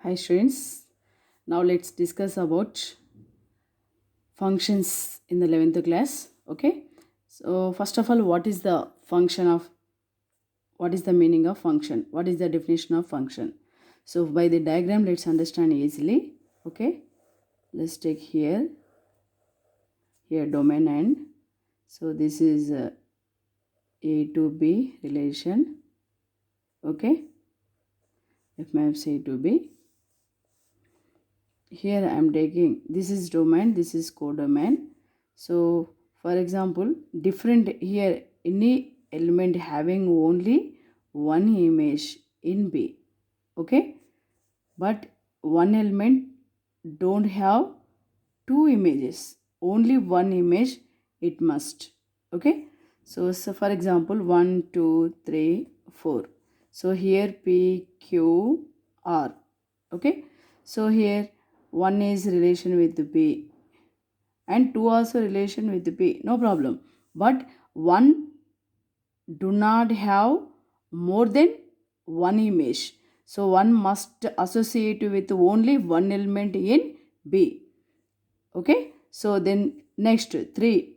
Hi students, now let's discuss about functions in the 11th class. Okay, so first of all, what is the meaning of function? What is the definition of function? So by the diagram, let's understand easily. Okay, let's take here domain and so this is A to B relation. Okay, if maps A to B. Here I am taking this is domain, this is codomain. So for example, different here any element having only one image in B. Okay, but one element don't have two images, only one image it must. Okay, so for example 1 2 3 4. So here P Q R. Okay, so here one is relation with B and two also relation with B, no problem, but one do not have more than one image, so one must associate with only one element in B. Okay, so then next 3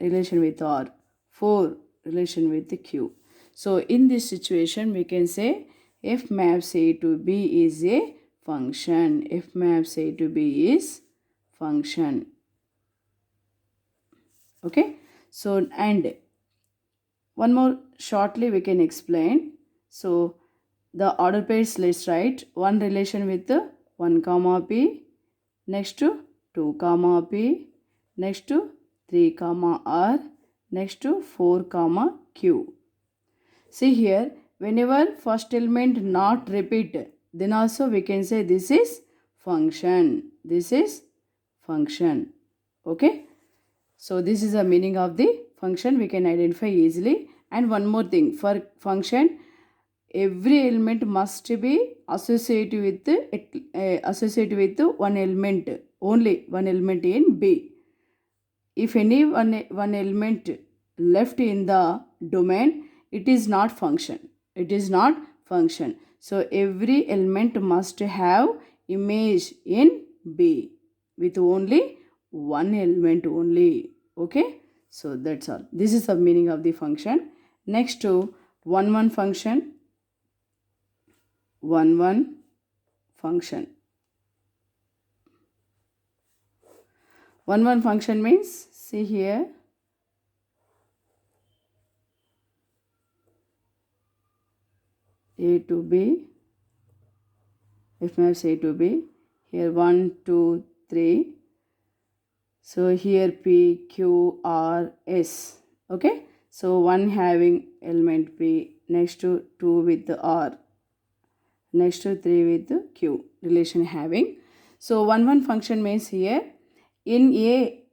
relation with R, 4 relation with Q. So in this situation we can say f maps A to B is a function. F maps A to B is function. Okay, so and one more shortly we can explain. So the order pairs, let's write one relation with 1 comma P, next to 2 comma P, next to 3 comma R, next to 4 comma Q. See here, whenever first element not repeat, then also we can say this is function. This is function. Okay. So this is the meaning of the function, we can identify easily. And one more thing, for function, every element must be associated with one element, only one element in B. If any one element left in the domain, it is not function. It is not function. So every element must have image in B with only one element only. Okay, so that's all. This is the meaning of the function. Next to one function, one function. One function means, see here, A to B, if maps A to B, here 1 2 3. So here P Q R S. Okay, so one having element P, next to 2 with the R, next to 3 with the Q relation having. So one function means here in A,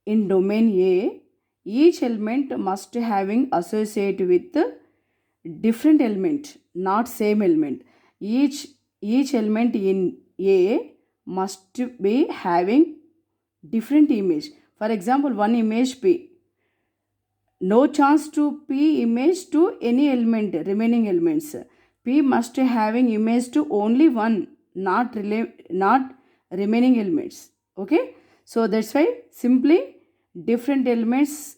in domain A, each element must having associate with different element, not same element. Each element in A must be having different image. For example, one image P, no chance to P image to any element, remaining elements. P must having image to only one, not remaining elements. Okay, so that's why simply different elements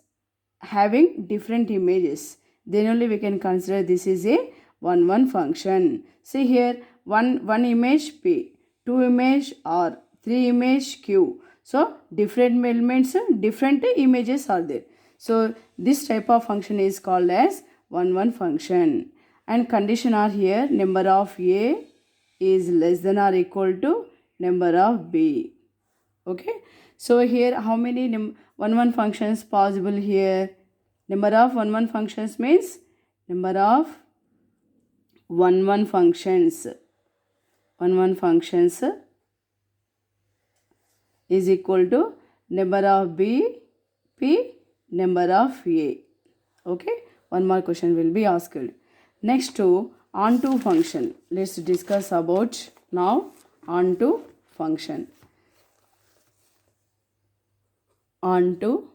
having different images, then only we can consider this is a one function. See here, one image P, two image R, three image Q. So different elements, different images are there. So this type of function is called as one function. And condition are here, number of A is less than or equal to number of B. Okay, so here how many one functions possible here? Number of one functions means number of one functions is equal to number of B, P, number of A. Okay, one more question will be asked. Next to onto function, let's discuss about now onto function. Onto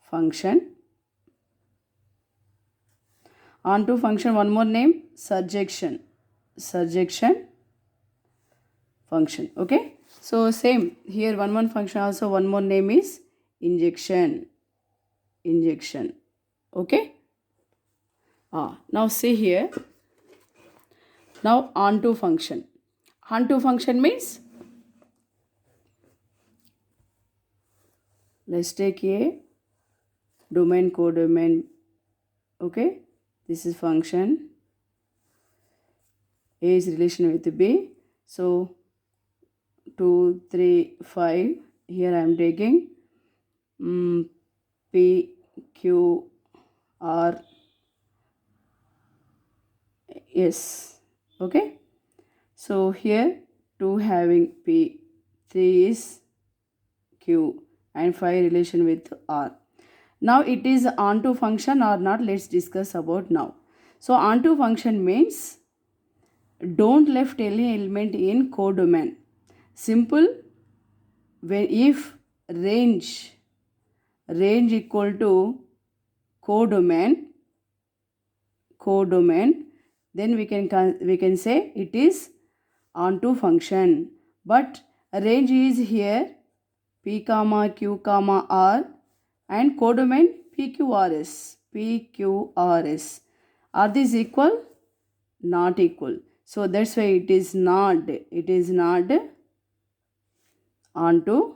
function. Onto function, one more name, surjection. surjection function. Okay, so same here, one function also, one more name is injection. Okay, now see here, now onto function. Onto function means, let's take a domain, codomain. Okay, this is function. A is relation with B. So 2, 3, 5. Here I am taking P, Q, R, S. Okay. So here 2 having P, 3 is Q, and 5 relation with R. Now it is onto function or not, let's discuss about now. So onto function means don't left any element in codomain. Simple, when if range equal to codomain, then we can say it is onto function. But range is here P comma Q comma R, and codomain PQRS. Are these equal? Not equal. So that's why it is not onto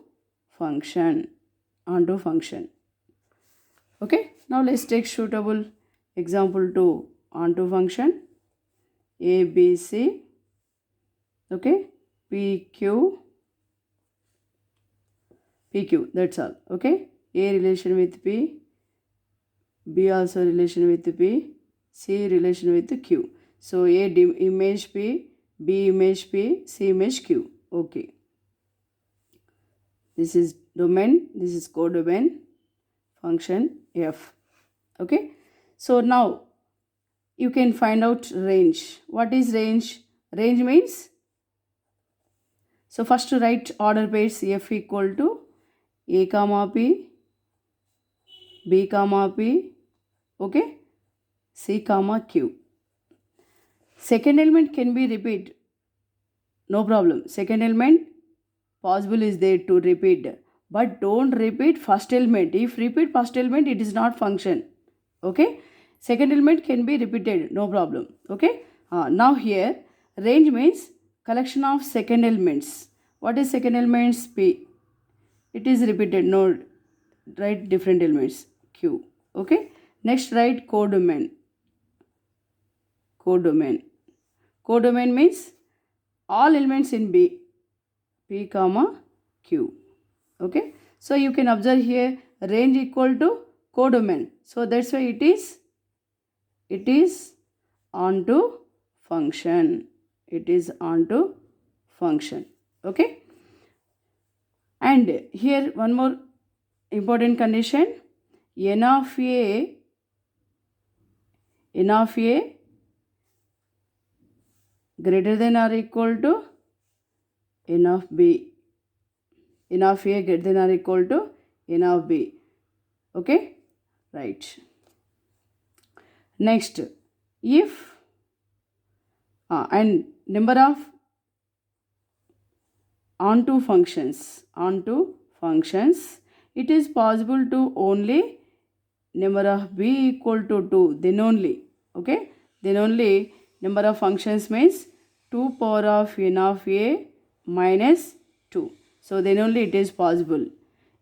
function. Okay, now let's take suitable example to onto function. A, B, C. Okay, PQ, that's all. Okay, A relation with P, B also relation with P, C relation with Q. So A image P, B image P, C image Q. Okay, this is domain, this is codomain, function F. Okay, so now you can find out range. What is range? Range means, so first to write order pairs F equal to A comma P, B comma P, okay, C comma Q. Second element can be repeat, no problem. Second element possible is there to repeat, but don't repeat first element. If repeat first element, it is not function. Okay, second element can be repeated, no problem. Okay, now here range means collection of second elements. What is second elements? P, it is repeated, no, write different elements. Q. Okay, next write codomain. Codomain means all elements in B, P comma Q. Okay, so you can observe here range equal to codomain. So that's why it is onto function. Okay, and here one more important condition. N of A greater than or equal to N of B. N of A greater than or equal to N of B. Okay, right. Next, if and number of onto functions, it is possible to only number of B equal to 2, then only. Okay, then only number of functions means 2 power of N of A minus 2. So then only it is possible.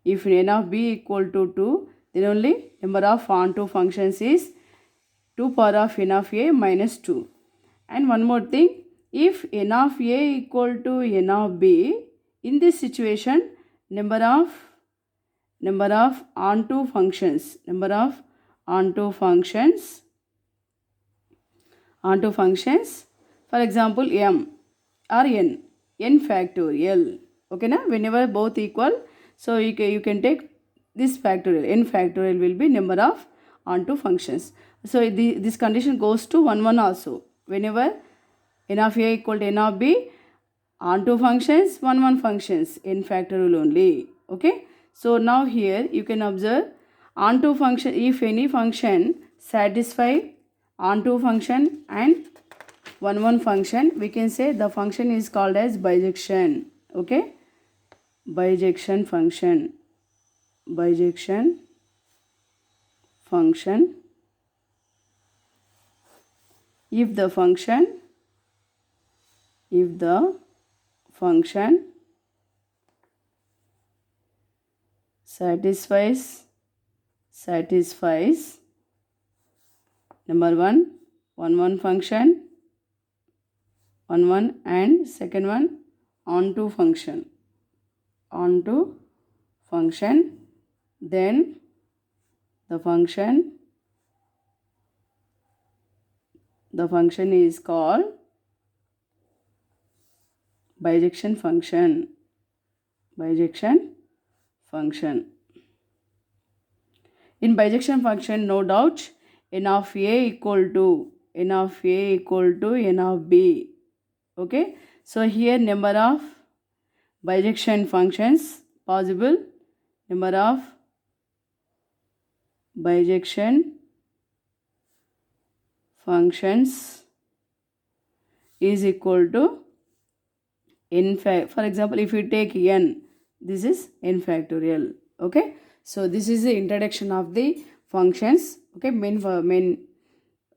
If N of B equal to 2, then only number of onto functions is 2 power of N of A minus 2. And one more thing, if N of A equal to N of B, in this situation, number of onto functions, for example M or N factorial. Okay, na? Whenever both equal, so you can take this factorial. N factorial will be number of onto functions. So this condition goes to 1 also. Whenever N of A equal to N of B, onto functions 1 functions, N factorial only. Okay, so now here you can observe onto function, if any function satisfy onto function and one function, we can say the function is called as bijection. Okay, bijection function. Bijection function. If the function satisfies number one function, one and second one onto function, then the function is called bijection function. In bijection function, no doubt, n of a equal to n of b. Okay, so here number of bijection functions possible, number of bijection functions is equal to n for example, if you take n, this is n factorial. Okay, so this is the introduction of the functions. Okay, main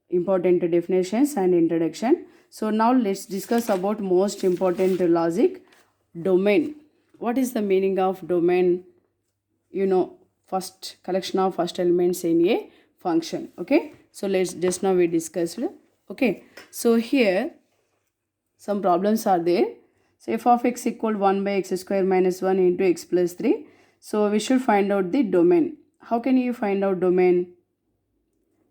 important definitions and introduction. So now let's discuss about most important logic, domain. What is the meaning of domain? You know, first collection of first elements in a function. Okay, so let's just now we discussed. Okay, so here some problems are there. So f of x equal 1 by x square minus 1 into x plus 3. So we should find out the domain. How can you find out domain?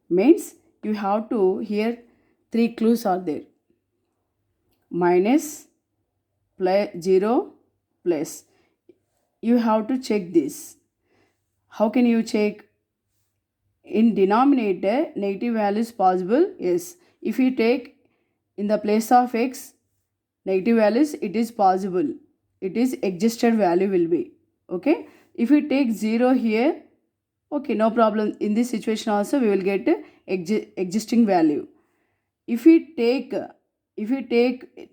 Means you have to, here 3 clues are there. Minus, plus, 0, plus. You have to check this. How can you check? In denominator, negative values possible? Yes. If you take in the place of x, negative values, it is possible. It is existed value will be. Okay. If you take 0 here, okay, no problem. In this situation also we will get existing value. If we take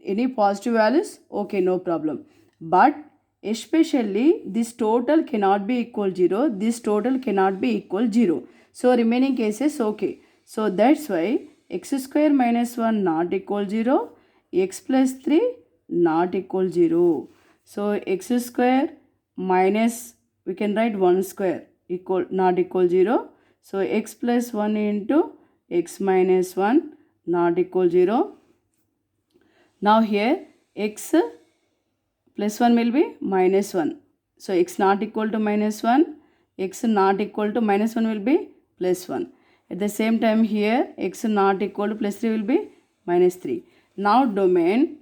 any positive values, okay, no problem. But especially this total cannot be equal 0. This total cannot be equal 0. So remaining cases, okay. So that's why x square minus 1 not equal 0. X plus 3 not equal 0. So x square minus, we can write 1 square equal not equal 0. So x plus 1 into x minus 1 not equal 0. Now here x plus 1 will be minus 1. So x not equal to minus 1, x not equal to minus 1 will be plus 1. At the same time here x not equal to plus 3 will be minus 3. Now domain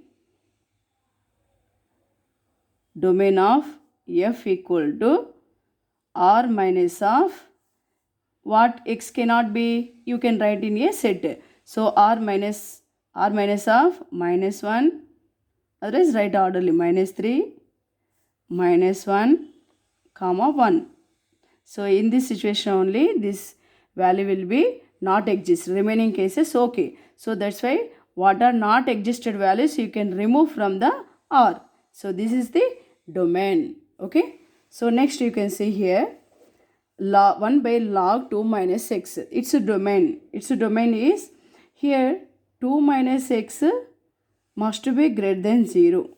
of f equal to r minus of what x cannot be, you can write in a set. So r minus of minus 1, otherwise write orderly, minus 3, minus 1, comma 1. So in this situation only this value will be not exist. Remaining cases okay. So that's why what are not existed values you can remove from the R. So this is the domain. Okay. So next you can see here log 1 by log 2 minus x. Its domain. Its domain is here 2 minus x must be greater than 0.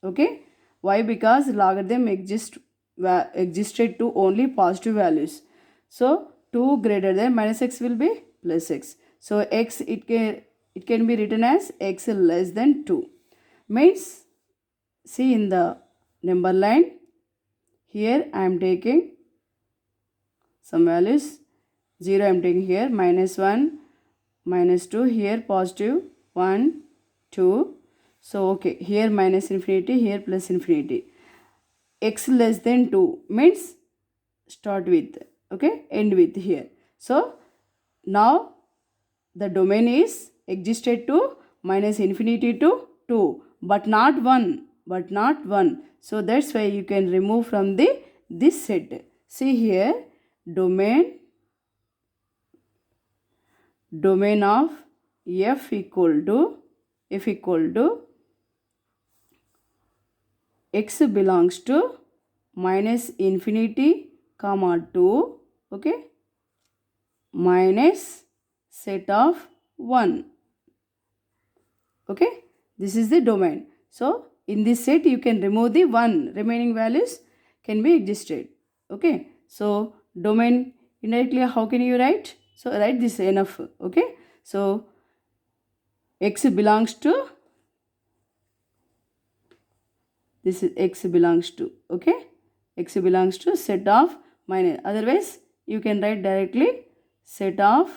Okay. Why? Because logarithm existed to only positive values. So 2 greater than minus x will be plus x. So x it can be written as x less than 2. Means see in the number line here I am taking some values. 0 I am taking here, minus 1, minus 2, here positive 1, 2. So okay, here minus infinity, here plus infinity. X less than 2 means start with, okay, end with here. So now the domain is existed to minus infinity to 2, but not 1. So that's why you can remove from this set. See here, domain of f equal to f equal to x belongs to minus infinity comma 2, okay, minus set of 1, okay. This is the domain. So in this set you can remove the 1, remaining values can be existed, okay. So domain indirectly how can you write? So write this enough, okay. So x belongs to, this is x belongs to, okay, x belongs to set of minus, otherwise you can write directly set of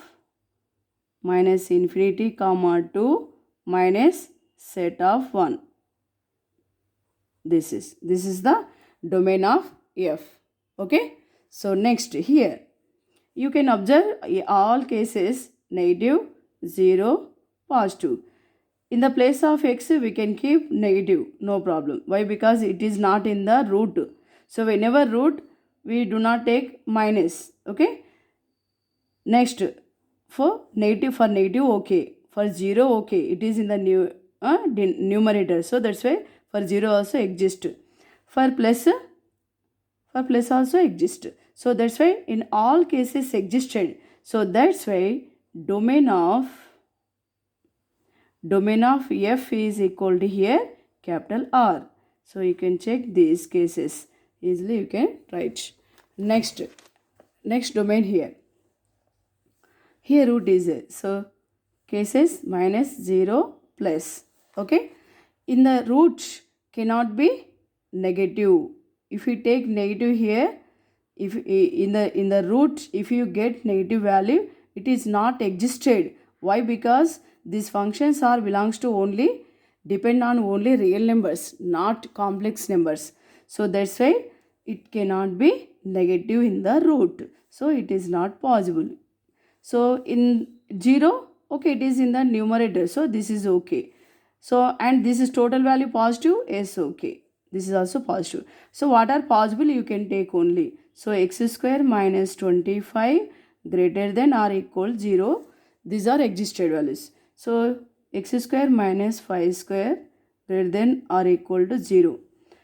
minus infinity comma 2 minus set of 1. This is the domain of f, okay. So next here you can observe all cases negative, 0, positive. In the place of x we can keep negative, no problem. Why? Because it is not in the root. So whenever root we do not take minus, okay. Next, for negative okay, for 0 okay, it is in the numerator, so that's why for 0 also exist, for plus also exist, so that's why in all cases existed. So that's why domain of f is equal to here capital R. So you can check these cases easily, you can write. Next domain here root is a, so cases minus 0 plus, okay. In the root cannot be negative. If you take negative here, if in the root if you get negative value, it is not existed. Why? Because these functions are belongs to only, depend on only real numbers, not complex numbers. So that's why it cannot be negative in the root. So it is not possible. So in 0, okay, it is in the numerator, so this is okay. So and this is total value positive, yes, okay, this is also positive. So what are possible you can take only. So x square minus 25 greater than or equal 0, these are existed values. So x square minus 5 square greater than or equal to 0.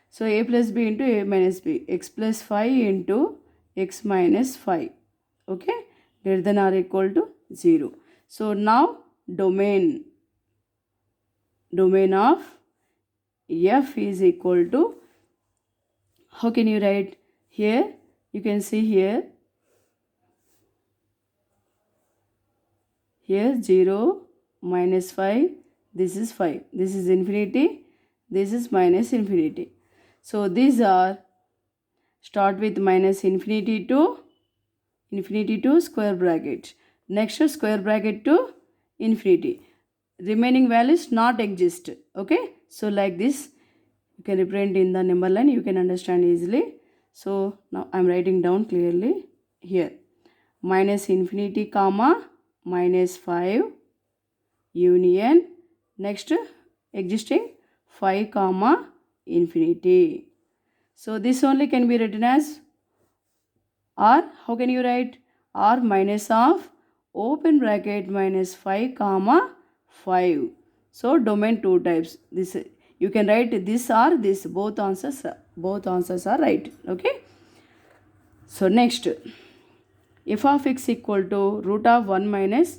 So a plus b into a minus b, x plus 5 into x minus 5, okay, greater than or equal to 0. So now domain of f is equal to, how can you write here? You can see here 0 minus 5, this is 5, this is infinity, this is minus infinity. So these are start with minus infinity to square bracket, next square bracket to infinity, remaining values not exist, okay. So like this you can represent in the number line, you can understand easily. So now I am writing down clearly here minus infinity comma minus 5 union, next existing 5 comma infinity. So this only can be written as, or how can you write, r minus of open bracket minus 5 comma 5. So domain two types, this you can write this or this, both answers are right, okay. So next f of x equal to root of 1 minus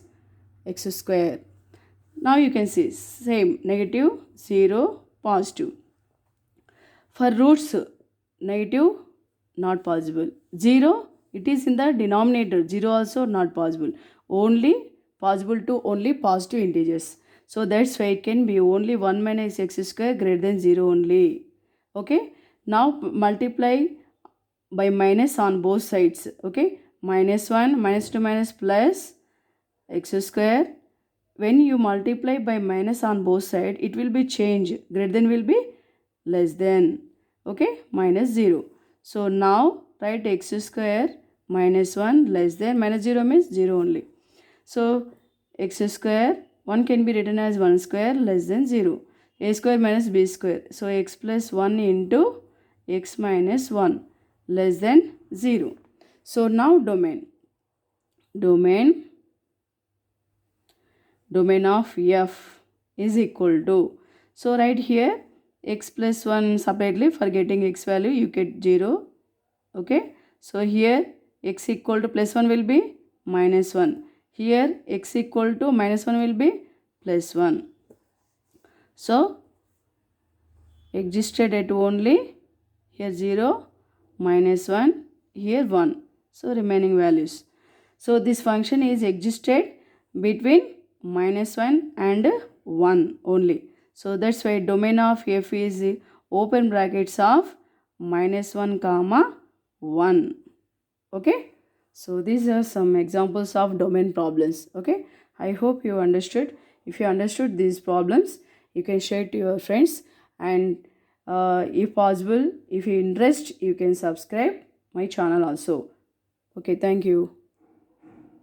x square. Now you can see same negative, 0, positive. For roots negative not possible, 0 it is in the denominator, 0 also not possible, only possible to only positive integers. So that's why it can be only 1 minus x square greater than 0 only, okay. Now multiply by minus on both sides, okay, minus 1 minus 2 minus plus x square. When you multiply by minus on both sides, it will be change, greater than will be less than, okay, minus 0. So now write x square minus 1 less than, minus 0 means 0 only. So x square 1 can be written as 1 square less than 0, a square minus b square. So x plus 1 into x minus 1 less than 0. So now domain of f is equal to. So right here x plus 1 separately, for getting x value you get 0. Okay. So here x equal to plus 1 will be minus 1. Here x equal to minus 1 will be plus 1. So existed at only here 0, minus 1, here 1. So remaining values. So this function is existed between minus 1 and 1 only. So that's why domain of f is open brackets of minus 1 comma 1. Okay. So these are some examples of domain problems. Okay. I hope you understood. If you understood these problems, you can share to your friends, and if possible, if you interest, you can subscribe my channel also. Okay, thank you.